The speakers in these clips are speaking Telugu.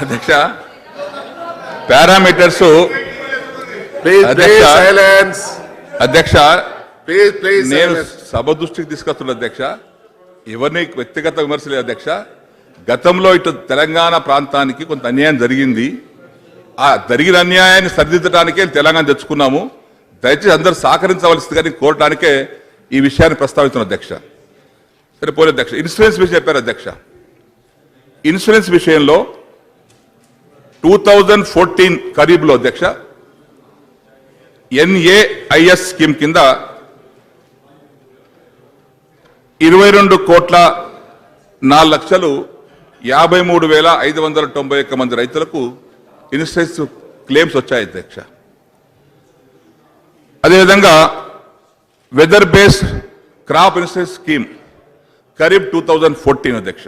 అధ్యక్ష పారామీటర్స్ అధ్యక్ష నేను సభ దృష్టికి తీసుకొస్తున్నా అధ్యక్ష. ఎవరిని వ్యక్తిగత విమర్శలేదు అధ్యక్ష. గతంలో ఇటు తెలంగాణ ప్రాంతానికి కొంత అన్యాయం జరిగింది. ఆ జరిగిన అన్యాయాన్ని సరిదిద్దడానికే తెలంగాణ తెచ్చుకున్నాము. దయచేసి అందరూ సహకరించవలసింది కానీ కోరడానికే ఈ విషయాన్ని ప్రస్తావిస్తున్న అధ్యక్ష. సరే పోలే అధ్యక్ష. ఇన్సూరెన్స్ విషయం చెప్పారు అధ్యక్ష. ఇన్సూరెన్స్ విషయంలో 2014 ఖరీఫ్లో అధ్యక్ష NAIS స్కీమ్ కింద 22,04,53,591 మంది రైతులకు ఇన్సూరెన్స్ క్లెయిమ్స్ వచ్చాయి అధ్యక్ష. అదేవిధంగా weather based crop insurance scheme kharif 2014 అధ్యక్ష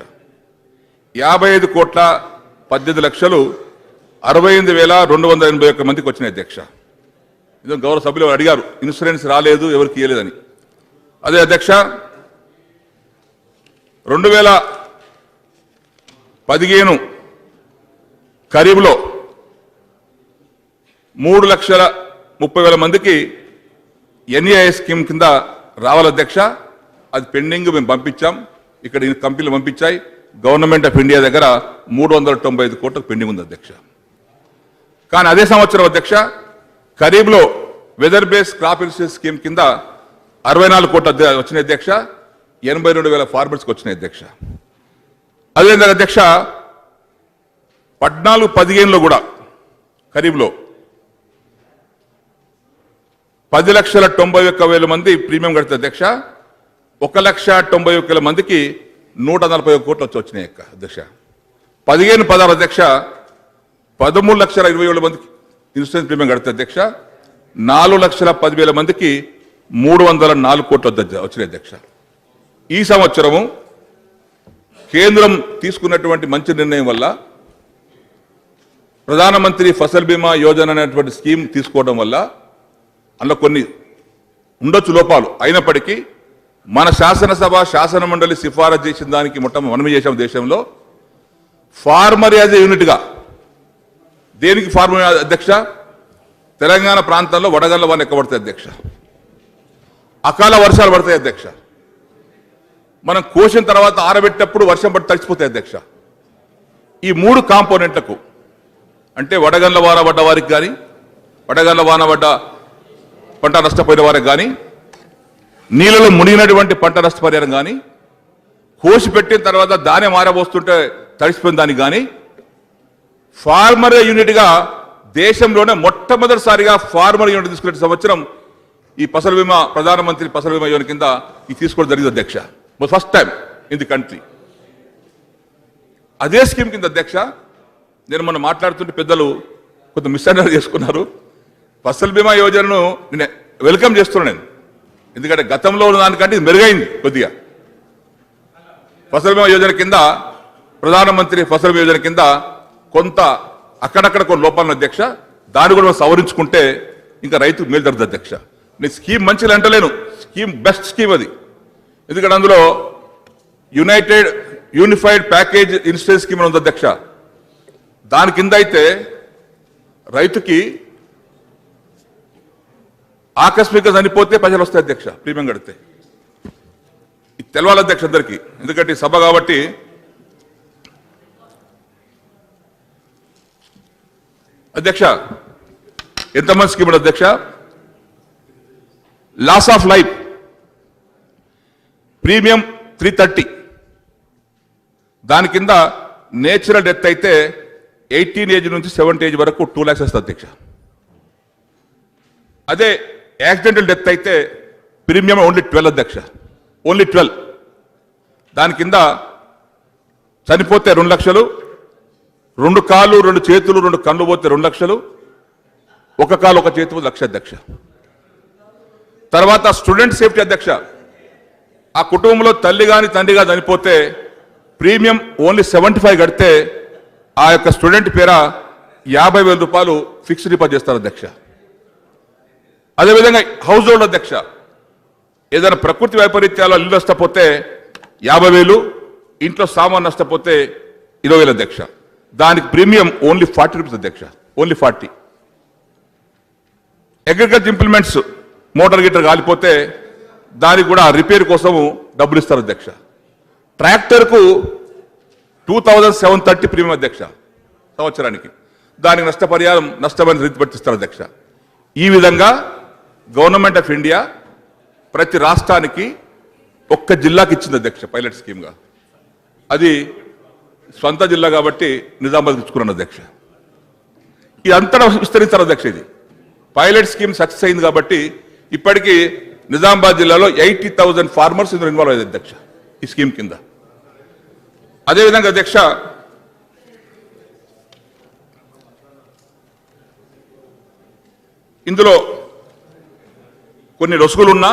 55,18,68,281 మందికి వచ్చినాయి అధ్యక్ష. ఇది గౌరవ సభ్యులు అడిగారు ఇన్సూరెన్స్ రాలేదు ఎవరికి ఇవ్వలేదని. అదే అధ్యక్ష 2015 ఖరీఫ్లో 3,30,000 మందికి NAIS స్కీమ్ కింద రావాలి అధ్యక్ష. అది పెండింగ్ మేము పంపించాం. ఇక్కడ కంపెనీలు పంపించాయి. గవర్నమెంట్ ఆఫ్ ఇండియా దగ్గర 395 కోట్లకు పెండింగ్ ఉంది అధ్యక్ష. కానీ అదే సంవత్సరం అధ్యక్ష ఖరీఫ్లో weather based crop insurance scheme కింద 64 కోట్లు వచ్చినాయి అధ్యక్ష. 82,000 ఫార్మర్స్కి వచ్చినాయి అధ్యక్ష. అదేవిధంగా అధ్యక్ష 14-15లో కూడా ఖరీఫ్లో 10,91,000 మంది ప్రీమియం కడితే అధ్యక్ష 1,91,000 మందికి 141 కోట్లు వచ్చినాయి అధ్యక్ష. 15-16 అధ్యక్ష 13,20,000 మందికి ఇన్సూరెన్స్ ప్రీమియం కడితే అధ్యక్ష 4,10,000 మందికి 304 కోట్లు వచ్చినాయి అధ్యక్ష. ఈ సంవత్సరము కేంద్రం తీసుకున్నటువంటి మంచి నిర్ణయం వల్ల ప్రధానమంత్రి ఫసల్ బీమా యోజన అనేటువంటి స్కీమ్ తీసుకోవడం వల్ల అందులో కొన్ని ఉండొచ్చు లోపాలు అయినప్పటికీ మన శాసనసభ శాసన మండలి సిఫారసు చేసిన దానికి మనమే చేసాం దేశంలో. ఫార్మర్ యాజ్ ఏ యూనిట్గా దేనికి ఫార్మర్ అధ్యక్ష తెలంగాణ ప్రాంతంలో వడగళ్ల వాన ఎక్కువ పడతాయి అధ్యక్ష. అకాల వర్షాలు పడతాయి అధ్యక్ష. మనం కోసిన తర్వాత ఆరబెట్టేటప్పుడు వర్షం పడి తడిచిపోతాయి అధ్యక్ష. ఈ 3 కాంపోనెంట్లకు అంటే వడగళ్ల వాన పడ్డ వారికి కానీ వడగళ్ల వాన పడ్డ పంట నష్టపోయిన వారికి కానీ నీళ్ళలో మునిగినటువంటి పంట నష్టపరిహారం కానీ కోసి పెట్టిన తర్వాత ధాన్యం ఆరబోస్తుంటే తడిసిపోయిన దానికి కానీ ఫార్మర్ యూనిట్గా దేశంలోనే మొట్టమొదటిసారిగా ఫార్మర్ యూనిట్ తీసుకునే సంవత్సరం ఈ ఫసల్ బీమా ప్రధానమంత్రి ఫసల్ బీమా యోజన కింద ఇది తీసుకోవడం జరిగింది అధ్యక్ష. First time in the country. అదే స్కీమ్ కింద అధ్యక్ష నేను మొన్న మాట్లాడుతుంటే పెద్దలు కొంత మిస్అండర్స్టాండింగ్ చేసుకున్నారు. ఫసల్ బీమా యోజనను నేను వెల్కమ్ చేస్తున్నాను నేను. ఎందుకంటే గతంలో ఉన్న దానికంటే ఇది మెరుగైంది కొద్దిగా. ఫసల్ బీమా యోజన కింద ప్రధానమంత్రి ఫసల్ బీమా యోజన కింద కొంత అక్కడక్కడ కొన్ని లోపాలను అధ్యక్ష దాన్ని కూడా సవరించుకుంటే ఇంకా రైతు మేలు జరుగుతుంది అధ్యక్ష. నేను స్కీమ్ మంచిది అంటలేను, స్కీమ్ బెస్ట్ స్కీమ్ అది. ఎందుకంటే అందులో యూనిఫైడ్ ప్యాకేజ్ ఇన్సూరెన్స్ స్కీమ్ ఉంది అధ్యక్ష. దాని కింద అయితే రైతుకి ఆకస్మికంగా చనిపోతే పైసలు వస్తాయి అధ్యక్ష ప్రీమియం కడితే. ఇది తెలవాలి అధ్యక్ష అందరికీ. ఎందుకంటే సభ కాబట్టి అధ్యక్ష ఎంతమంది స్కీమ్ అధ్యక్ష లాస్ ఆఫ్ లైఫ్ ప్రీమియం 330. దాని కింద నేచురల్ డెత్ అయితే 18 ఏజ్ నుంచి 70 ఏజ్ వరకు 2 lakhs వస్తుంది అధ్యక్ష. అదే యాక్సిడెంటల్ డెత్ అయితే ప్రీమియం ఓన్లీ 12 అధ్యక్ష, ఓన్లీ 12. దాని కింద చనిపోతే 2 లక్షలు, 2 కాళ్ళు 2 చేతులు 2 కళ్ళు పోతే 2 లక్షలు, 1 కాలు 1 చేతి 1 లక్ష అధ్యక్ష. తర్వాత స్టూడెంట్ సేఫ్టీ అధ్యక్ష. ఆ కుటుంబంలో తల్లి కానీ తండ్రి కానీ చనిపోతే ప్రీమియం ఓన్లీ 75 కడితే ఆ యొక్క స్టూడెంట్ పేర 50,000 రూపాయలు ఫిక్స్డ్ డిపాజిట్ చేస్తారు అధ్యక్ష. అదేవిధంగా హౌస్ హోల్డ్ అధ్యక్ష ఏదైనా ప్రకృతి వైపరీత్యాలు ఇల్లు నష్టపోతే 50,000, ఇంట్లో సామాన్ నష్టపోతే 20,000 అధ్యక్ష. దానికి ప్రీమియం ఓన్లీ 40 రూపీస్ అధ్యక్ష, ఓన్లీ 40. అగ్రికల్చర్ ఇంప్లిమెంట్స్ మోటార్ గిటర్ కాలిపోతే దానికి కూడా రిపేర్ కోసము డబ్బులు ఇస్తారు అధ్యక్ష. ట్రాక్టర్కు 2730 ప్రీమియం అధ్యక్ష సంవత్సరానికి. దానికి నష్టపరిహారం నష్టమైన రీతి పట్టిస్తారు అధ్యక్ష. ఈ విధంగా గవర్నమెంట్ ఆఫ్ ఇండియా ప్రతి రాష్ట్రానికి ఒక్క జిల్లాకి ఇచ్చింది అధ్యక్ష పైలట్ స్కీమ్గా. అది స్వంత జిల్లా కాబట్టి నిజామాబాద్ ఇచ్చుకున్నాను అధ్యక్ష. ఇది అంతటా విస్తరించారు అధ్యక్ష. ఇది పైలట్ స్కీమ్ సక్సెస్ అయింది కాబట్టి ఇప్పటికీ నిజామాబాద్ జిల్లాలో 80,000 ఫార్మర్స్ ఇందులో ఇన్వాల్వ్ అయ్యారు అధ్యక్ష ఈ స్కీమ్ కింద. అదేవిధంగా అధ్యక్ష ఇందులో కొన్ని రొసుగులున్నా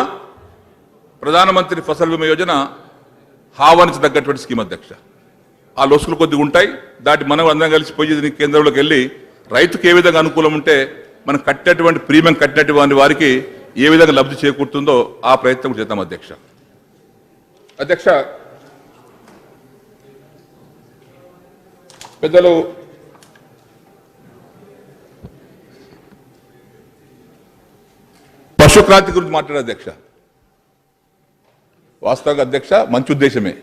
ప్రధానమంత్రి ఫసల్ బీమా యోజన హావానికి తగ్గటువంటి స్కీమ్ అధ్యక్ష. ఆ లొసుగులు కొద్దిగా ఉంటాయి. దాటి మనం అందరం కలిసిపోయి కేంద్రంలోకి వెళ్ళి రైతుకు ఏ విధంగా అనుకూలం ఉంటే మనం కట్టినటువంటి ప్రీమియం కట్టినటువంటి వారికి ఏ విధంగా లబ్ధి చేకూరుతుందో ఆ ప్రయత్నం చేద్దాం అధ్యక్ష. అధ్యక్ష పెద్దలు పశుక్రాంతి గురించి మాట్లాడారు అధ్యక్ష. వాస్తవంగా అధ్యక్ష మంచి ఉద్దేశమే,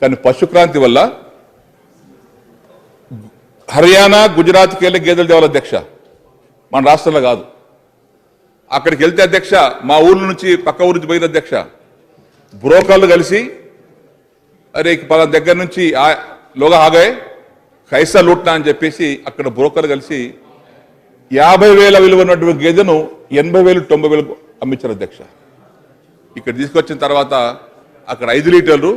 కానీ పశుక్రాంతి వల్ల హర్యానా గుజరాత్కి వెళ్ళే గేదెలు తేవాలి అధ్యక్ష, మన రాష్ట్రంలో కాదు. అక్కడికి వెళ్తే అధ్యక్ష మా ఊర్ల నుంచి పక్క ఊరి నుంచి పోయిన అధ్యక్ష బ్రోకర్లు కలిసి అరే పలానా దగ్గర నుంచి లోగా ఆగాయి కైసా లూట్నా అని చెప్పేసి అక్కడ బ్రోకర్లు కలిసి 50,000 విలువ ఉన్నటువంటి గేదెను 80,000 90,000 అమ్మించారు అధ్యక్ష. ఇక్కడ తీసుకొచ్చిన తర్వాత అక్కడ 5 లీటర్లు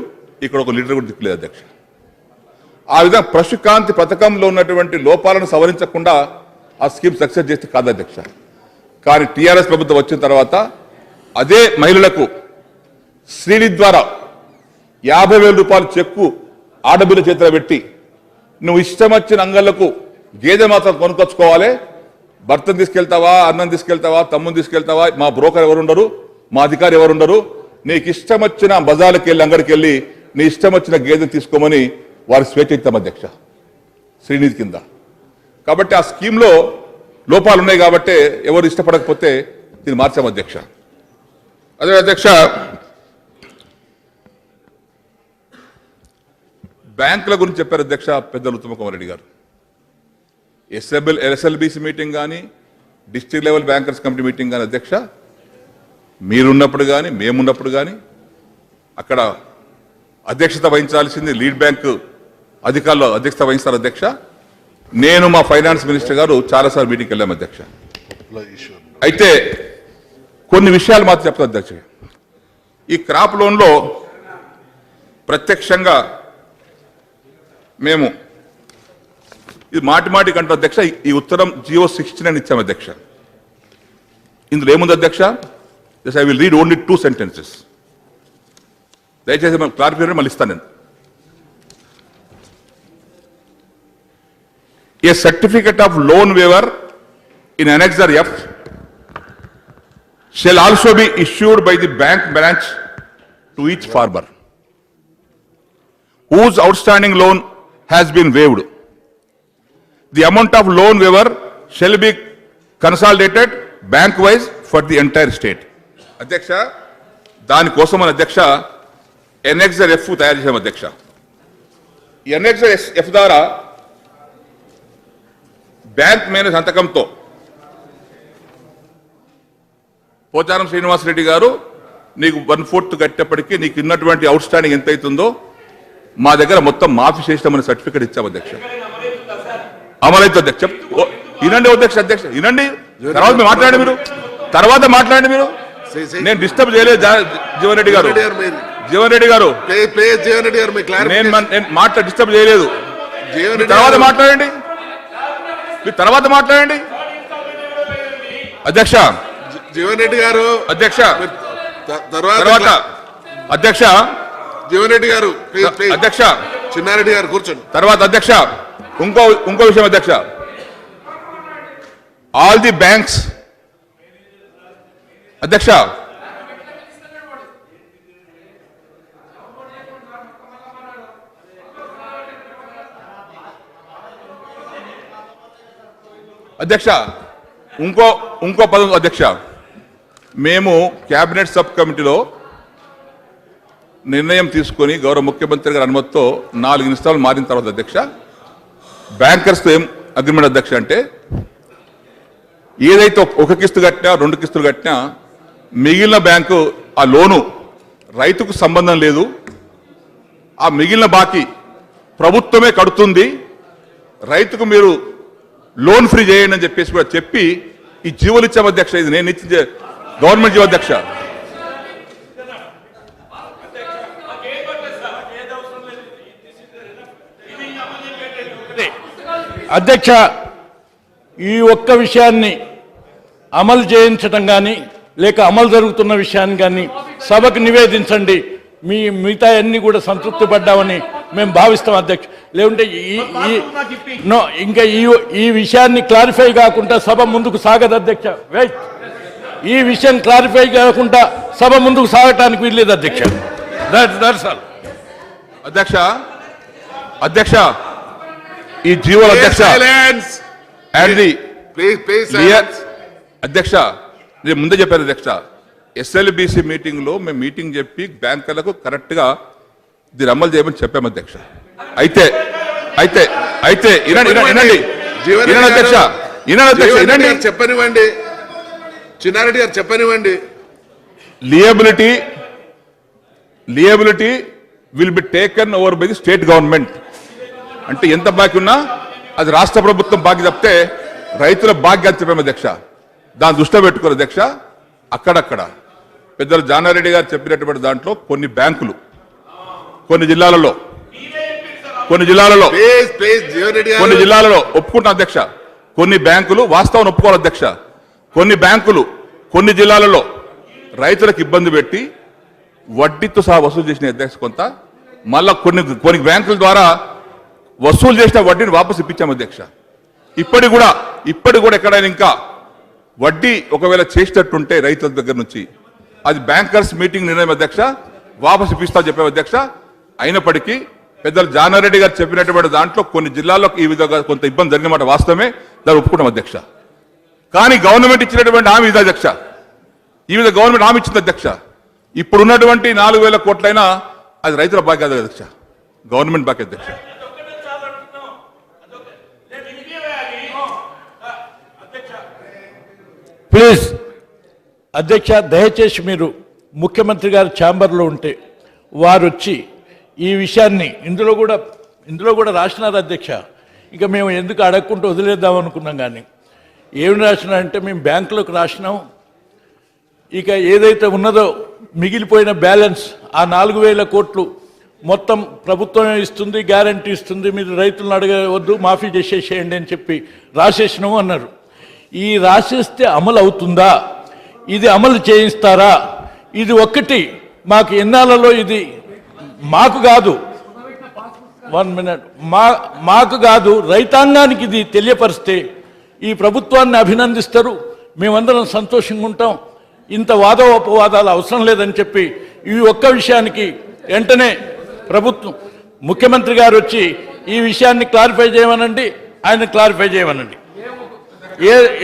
ఇక్కడ 1 లీటర్ కూడా దిక్కులేదు అధ్యక్ష. ఆ విధంగా పశుక్రాంతి పథకంలో ఉన్నటువంటి లోపాలను సవరించకుండా ఆ స్కీమ్ సక్సెస్ చేస్తే కాదు అధ్యక్ష. కానీ టీఆర్ఎస్ ప్రభుత్వం వచ్చిన తర్వాత అదే మహిళలకు శ్రీనిధి ద్వారా 50,000 రూపాయల చెక్కు ఆడబిడ్డ చేతిలో పెట్టి నువ్వు ఇష్టం వచ్చిన అంగళ్లకు గేదె మాత్రం కొనుక్కొచ్చుకోవాలి, భర్తను తీసుకెళ్తావా, అన్నం తీసుకెళ్తావా, తమ్ముని తీసుకెళ్తావా, మా బ్రోకర్ ఎవరుండరు, మా అధికారి ఎవరుండరు, నీకు ఇష్టం వచ్చిన బజార్కి వెళ్ళి అంగడికి వెళ్ళి నీ ఇష్టం వచ్చిన గేదె తీసుకోమని వారి స్వేచ్ఛ ఇస్తాం అధ్యక్ష శ్రీనిధి కింద. కాబట్టి ఆ స్కీమ్లో లోపాలు ఉన్నాయి కాబట్టి ఎవరు ఇష్టపడకపోతే దీన్ని మార్చాం అధ్యక్ష. అదే అధ్యక్ష బ్యాంకుల గురించి చెప్పారు అధ్యక్ష పెద్దలు ఉత్తమ్ కుమార్ రెడ్డి గారు. ఎస్ఎల్బిసి మీటింగ్ కానీ district level bankers committee meeting కానీ అధ్యక్ష మీరున్నప్పుడు కానీ మేమున్నప్పుడు కానీ అక్కడ అధ్యక్షత వహించాల్సింది లీడ్ బ్యాంకు అధికారులు అధ్యక్షత వహిస్తారు అధ్యక్ష. నేను మా ఫైనాన్స్ మినిస్టర్ గారు చాలాసార్లు మీటింగ్కి వెళ్ళాము అధ్యక్ష. అయితే కొన్ని విషయాలు మాత్రం చెప్తాను అధ్యక్ష. ఈ క్రాప్ లోన్లో ప్రత్యక్షంగా మేము ఇది మాటి కంటే అధ్యక్ష ఈ ఉత్తరం జియో 69 ఇచ్చాము అధ్యక్ష. ఇందులో ఏముంది అధ్యక్ష? I will read only 2 sentences. దయచేసి క్లారిఫికేషన్ మళ్ళీ ఇస్తాను నేను. A certificate of loan waiver in Annexure F shall also be issued by the bank branch to each farmer whose outstanding loan has been waived. The amount of loan waiver shall be consolidated bank-wise for the entire state. అధ్యక్ష దానికోసమని అధ్యక్ష ఎన్ఎక్సర్ ఎఫ్ తయారు చేసాం అధ్యక్ష. ఈ ఎన్ఎక్సర్ ఎఫ్ ద్వారా బ్యాంక్ మేనేజ్ సంతకంతో పోచారం శ్రీనివాసరెడ్డి గారు నీకు 1/4 కట్టేప్పటికీ నీకు ఉన్నటువంటి అవుట్ స్టాండింగ్ ఎంత అవుతుందో మా దగ్గర మొత్తం మాఫీ చేసినామని సర్టిఫికేట్ ఇచ్చాం అధ్యక్ష. అమలైతే అధ్యక్ష వినండి అధ్యక్ష వినండి, తర్వాత మాట్లాడండి మీరు, తర్వాత మాట్లాడండి మీరు. నేను డిస్టర్బ్ చేయలేదు జీవన్ రెడ్డి గారు, నేను మాట్లా డిస్టర్బ్ చేయలేదు. తర్వాత మాట్లాడండి, మీరు తర్వాత మాట్లాడండి అధ్యక్ష. జీవన్ రెడ్డి గారు అధ్యక్ష తర్వాత అధ్యక్ష జీవన్ రెడ్డి గారు అధ్యక్ష చిన్నారెడ్డి గారు కూర్చోండి. తర్వాత అధ్యక్ష ఇంకో విషయం అధ్యక్ష, ఆల్ ది బ్యాంక్స్ అధ్యక్ష అధ్యక్ష ఇంకో పదం అధ్యక్ష, మేము కేబినెట్ సబ్ కమిటీలో నిర్ణయం తీసుకొని గౌరవ ముఖ్యమంత్రి గారి అనుమతితో 4 ఇన్స్టాల్ మారిన తర్వాత అధ్యక్ష, బ్యాంకర్స్తో ఏం అగ్రిమెంట్ అధ్యక్ష అంటే, ఏదైతే 1 కిస్తు కట్టినా 2 కిస్తులు కట్టినా మిగిలిన బ్యాంకు ఆ లోను రైతుకు సంబంధం లేదు, ఆ మిగిలిన బాకీ ప్రభుత్వమే కడుతుంది, రైతుకు మీరు లోన్ ఫ్రీ చేయండి అని చెప్పేసి కూడా చెప్పి ఈ జీవోలు ఇచ్చాం అధ్యక్ష. ఇది నేను ఇచ్చిన గవర్నమెంట్ జీవో అధ్యక్ష. అధ్యక్ష, ఈ ఒక్క విషయాన్ని అమలు చేయించడం కానీ లేక అమలు జరుగుతున్న విషయాన్ని కానీ సభకు నివేదించండి. మిగతా అన్ని కూడా సంతృప్తి పడ్డామని మేము భావిస్తాం అధ్యక్ష. లేకుంటే ఇంకా ఈ విషయాన్ని క్లారిఫై కాకుండా సభ ముందుకు సాగదు అధ్యక్ష. వెయిట్, ఈ విషయం క్లారిఫై కాకుండా సభ ముందుకు సాగటానికి వీల్లేదు అధ్యక్ష. దట్స్ ఆల్ అధ్యక్ష. అధ్యక్ష, ఈ జీవోల అధ్యక్ష అధ్యక్ష నేను ముందే చెప్పాను అధ్యక్ష, ఎస్ఎల్బిసి మీటింగ్ లో మేము మీటింగ్ చెప్పి బ్యాంకులకు కరెక్ట్ గా దీన్ని అమలు చేయమని చెప్పాము అధ్యక్ష. అయితే అయితే అయితే అధ్యక్ష చెప్పనివ్వండి, చిన్నారెడ్డి గారు చెప్పనివ్వండి. Liability will be taken over by the state government. అంటే ఎంత బాకీ ఉన్నా అది రాష్ట్ర ప్రభుత్వం బాకీ తప్పితే రైతుల బాకీ అని చెప్పాము అధ్యక్ష. దాన్ని దృష్టిలో పెట్టుకోరు అధ్యక్ష. అక్కడక్కడ పెద్దలు జానారెడ్డి గారు చెప్పినటువంటి దాంట్లో కొన్ని బ్యాంకులు కొన్ని జిల్లాలలో ఒప్పుకుంటాం అధ్యక్ష. కొన్ని బ్యాంకులు వాస్తవం ఒప్పుకోవాలి అధ్యక్ష. కొన్ని బ్యాంకులు కొన్ని జిల్లాలలో రైతులకు ఇబ్బంది పెట్టి వడ్డీతో సహా వసూలు చేసిన అధ్యక్ష కొంత, మళ్ళా కొన్ని బ్యాంకుల ద్వారా వసూలు చేసిన వడ్డీని వాపసు ఇప్పించాము అధ్యక్ష. ఇప్పటి కూడా ఎక్కడైనా ఇంకా వడ్డీ ఒకవేళ చేసేటట్టుంటే రైతుల దగ్గర నుంచి అది బ్యాంకర్స్ మీటింగ్ నిర్ణయం అధ్యక్ష, వాపసు ఇప్పిస్తా చెప్పాము అధ్యక్ష. అయినప్పటికీ పెద్దలు జానారెడ్డి గారు చెప్పినటువంటి దాంట్లో కొన్ని జిల్లాల్లో ఈ విధంగా కొంత ఇబ్బంది జరిగిన మాట వాస్తవమే, దాన్ని ఒప్పుకుంటాం అధ్యక్ష. కానీ గవర్నమెంట్ ఇచ్చినటువంటి హామీ ఇది అధ్యక్ష. ఈ విధంగా గవర్నమెంట్ హామీ ఇచ్చింది అధ్యక్ష. ఇప్పుడు ఉన్నటువంటి 4,000 కోట్లైనా అది రైతుల బాకీ కాదు అధ్యక్ష, గవర్నమెంట్ బాకీ అధ్యక్ష. ప్లీజ్ అధ్యక్ష, దయచేసి మీరు ముఖ్యమంత్రి గారి ఛాంబర్లో ఉంటే వారు వచ్చి ఈ విషయాన్ని ఇందులో కూడా రాసినారు అధ్యక్ష. ఇక మేము ఎందుకు అడగకుండా వదిలేద్దాం అనుకున్నాం, కానీ ఏమి రాసినారంటే మేము బ్యాంకులకు రాసినాం, ఇక ఏదైతే ఉన్నదో మిగిలిపోయిన బ్యాలెన్స్ ఆ 4,000 కోట్లు మొత్తం ప్రభుత్వమే ఇస్తుంది, గ్యారంటీ ఇస్తుంది, మీరు రైతులను అడగవద్దు, మాఫీ చేసేసేయండి అని చెప్పి రాసేసినాము అన్నారు. ఈ రాసేస్తే అమలు అవుతుందా, ఇది అమలు చేయిస్తారా, ఇది ఒక్కటి మాకు ఎన్నాళ్ళలో ఇది మాకు కాదు, 1 మినిట్, మాకు కాదు రైతాంగానికి ఇది తెలియపరిస్తే ఈ ప్రభుత్వాన్ని అభినందిస్తారు, మేమందరం సంతోషంగా ఉంటాం, ఇంత వాదోపవాదాలు అవసరం లేదని చెప్పి ఈ ఒక్క విషయానికి వెంటనే ప్రభుత్వం ముఖ్యమంత్రి గారు వచ్చి ఈ విషయాన్ని క్లారిఫై చేయమనండి, ఆయన క్లారిఫై చేయమనండి.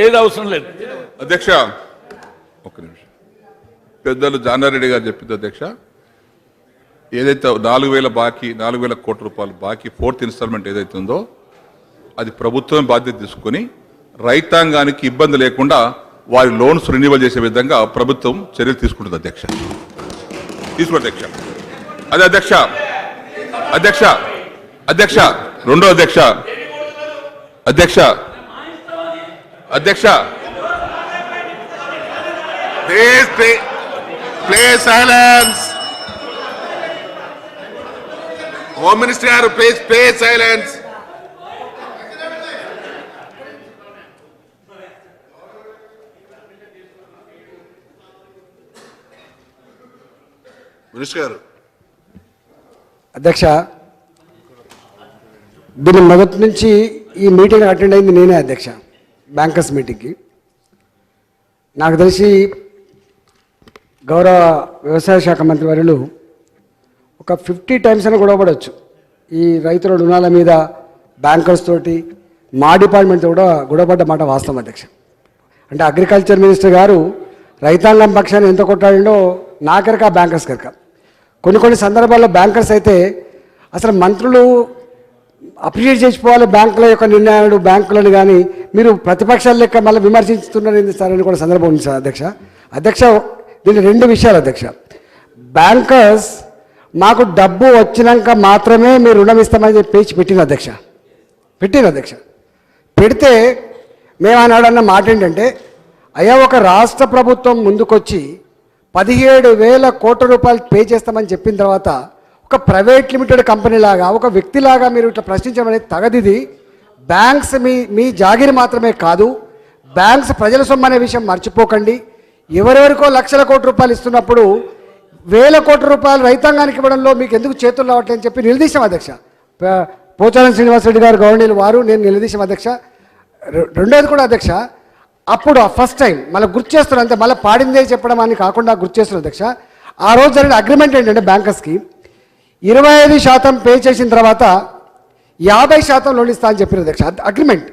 ఏది అవసరం లేదు అధ్యక్ష. ఒక్క నిమిషం, పెద్దలు జానారెడ్డి గారు చెప్పింది అధ్యక్ష, ఏదైతే 4,000 కోట్ల రూపాయలు బాకీ 4th ఇన్స్టాల్మెంట్ ఏదైతే ఉందో అది ప్రభుత్వం బాధ్యత తీసుకుని రైతాంగానికి ఇబ్బంది లేకుండా వారి లోన్స్ రెన్యువల్ చేసే విధంగా ప్రభుత్వం చర్యలు తీసుకుంటుంది అధ్యక్ష. అధ్యక్ష అదే అధ్యక్ష. అధ్యక్ష అధ్యక్ష రెండో అధ్యక్ష. అధ్యక్ష అధ్యక్ష ప్లీజ్ సైలెన్స్. హోమ్ మినిస్టర్ గారు ప్లీజ్ సైలెన్స్. మినిస్టర్ గారు. అధ్యక్ష, దీని మొదటి నుంచి ఈ మీటింగ్ అటెండ్ అయింది నేనే అధ్యక్ష, బ్యాంకర్స్ మీటింగ్కి. నాకు తెలిసి గౌరవ వ్యవసాయ శాఖ మంత్రి వర్యులు ఒక 50 టైమ్స్ అని గొడవపడవచ్చు ఈ రైతుల రుణాల మీద బ్యాంకర్స్ తోటి, మా డిపార్ట్మెంట్తో కూడా గొడవపడ్డ మాట వాస్తవం అధ్యక్ష. అంటే అగ్రికల్చర్ మినిస్టర్ గారు రైతాంగం పక్షాన్ని ఎంత కొట్టాడో నాకెరక బ్యాంకర్స్ కనుక కొన్ని సందర్భాల్లో బ్యాంకర్స్ అయితే అసలు మంత్రులు అప్రిషియేట్ చేసిపోవాలి బ్యాంకుల యొక్క నిర్ణయాలు బ్యాంకులను, కానీ మీరు ప్రతిపక్షాల లెక్క మళ్ళీ విమర్శిస్తున్నారు సార్ అని కూడా సందర్భం ఉంది సార్ అధ్యక్ష. దీని రెండు విషయాలు అధ్యక్ష. బ్యాంకర్స్ మాకు డబ్బు వచ్చినాక మాత్రమే మీరు రుణం ఇస్తామని చెప్పి పేచి పెట్టిన అధ్యక్ష. పెడితే మేము ఆనాడన్న మాట ఏంటంటే, అయ్యా ఒక రాష్ట్ర ప్రభుత్వం ముందుకొచ్చి 17,000 కోట్ల రూపాయలు పే చేస్తామని చెప్పిన తర్వాత ఒక ప్రైవేట్ లిమిటెడ్ కంపెనీ లాగా ఒక వ్యక్తిలాగా మీరు ఇట్లా ప్రశ్నించడం అనేది తగదిది. బ్యాంక్స్ మీ జాగిరి మాత్రమే కాదు, బ్యాంక్స్ ప్రజల సొమ్ము అనే విషయం మర్చిపోకండి. ఎవరెవరికో లక్షల కోట్ల రూపాయలు ఇస్తున్నప్పుడు 1,000 కోట్ల రూపాయలు రైతాంగానికి ఇవ్వడంలో మీకు ఎందుకు చేతులు రావట్లేదని చెప్పి నిలదీశాం అధ్యక్ష. పోచారం శ్రీనివాసరెడ్డి గారు గవర్నీలు వారు నేను నిలదీశాం అధ్యక్ష. రెండోది కూడా అధ్యక్ష, అప్పుడు ఫస్ట్ టైం మళ్ళీ గుర్తు చేస్తున్నారు, అంతే మళ్ళీ పాడిందే చెప్పడం అని కాకుండా గుర్తు చేస్తున్నారు అధ్యక్ష. ఆ రోజు జరిగిన అగ్రిమెంట్ ఏంటంటే బ్యాంకర్స్కి 25% పే చేసిన తర్వాత 50% లోన్ ఇస్తా అని చెప్పారు అధ్యక్ష. అగ్రిమెంట్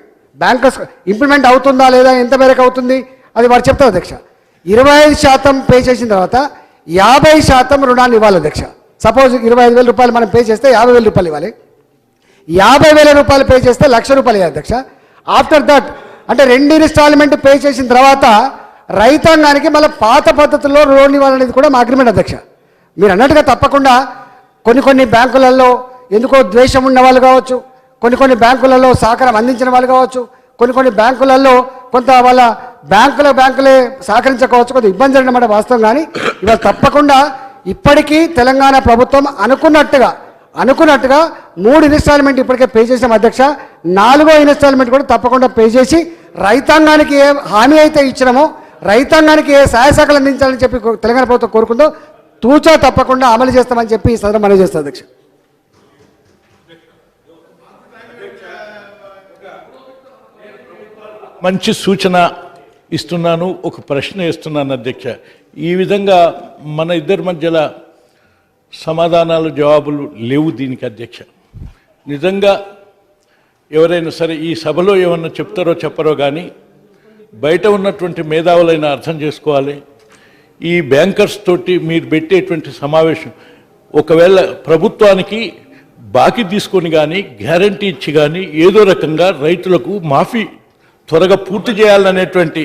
బ్యాంకర్స్ ఇంప్లిమెంట్ అవుతుందా లేదా, ఎంత మేరకు అవుతుంది అది వారు చెప్తారు అధ్యక్ష. 25% పే చేసిన తర్వాత 50% రుణాన్ని ఇవ్వాలి అధ్యక్ష. సపోజ్ 25,000 రూపాయలు మనం పే చేస్తే 50,000 రూపాయలు ఇవ్వాలి. 50,000 రూపాయలు పే చేస్తే 1,00,000 రూపాయలు ఇవ్వాలి అధ్యక్ష. ఆఫ్టర్ దట్ అంటే 2 ఇన్స్టాల్మెంట్ పే చేసిన తర్వాత రైతాంగానికి మళ్ళీ పాత పద్ధతుల్లో లోన్ ఇవ్వాలనేది కూడా మా అగ్రిమెంట్ అధ్యక్ష. మీరు అన్నట్టుగా తప్పకుండా కొన్ని బ్యాంకులలో ఎందుకో ద్వేషం ఉన్న వాళ్ళు కావచ్చు, కొన్ని బ్యాంకులలో సహకారం అందించిన వాళ్ళు కావచ్చు, కొన్ని బ్యాంకులలో కొంత వాళ్ళ బ్యాంకులే సహకరించకపోవచ్చు, కొద్దిగా ఇబ్బంది జరిగినమాట వాస్తవం. కానీ ఇవాళ తప్పకుండా ఇప్పటికీ తెలంగాణ ప్రభుత్వం అనుకున్నట్టుగా 3 ఇన్స్టాల్మెంట్ ఇప్పటికే పే చేసాం అధ్యక్ష. 4వ ఇన్స్టాల్మెంట్ కూడా తప్పకుండా పే చేసి రైతాంగానికి ఏ హామీ అయితే ఇచ్చినామో, రైతాంగానికి ఏ సహాయ శాఖలు అందించాలని చెప్పి తెలంగాణ ప్రభుత్వం కోరుకుందో తూచా తప్పకుండా అమలు చేస్తామని చెప్పి ఈ సందర్భంగా మనవి చేస్తాను అధ్యక్ష. మంచి సూచన ఇస్తున్నాను, ఒక ప్రశ్న ఇస్తున్నాను అధ్యక్ష. ఈ విధంగా మన ఇద్దరి మధ్యలో సమాధానాలు జవాబులు లేవు దీనికి అధ్యక్ష. నిజంగా ఎవరైనా సరే ఈ సభలో ఏమన్నా చెప్తారో చెప్పరో కానీ బయట ఉన్నటువంటి మేధావులైనా అర్థం చేసుకోవాలి. ఈ బ్యాంకర్స్ తోటి మీరు పెట్టేటువంటి సమావేశం ఒకవేళ ప్రభుత్వానికి బాకీ తీసుకొని కానీ గ్యారంటీ ఇచ్చి కానీ ఏదో రకంగా రైతులకు మాఫీ త్వరగా పూర్తి చేయాలనేటువంటి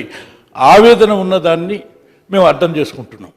ఆవేదన ఉన్నదాన్ని మేము అర్థం చేసుకుంటున్నాం.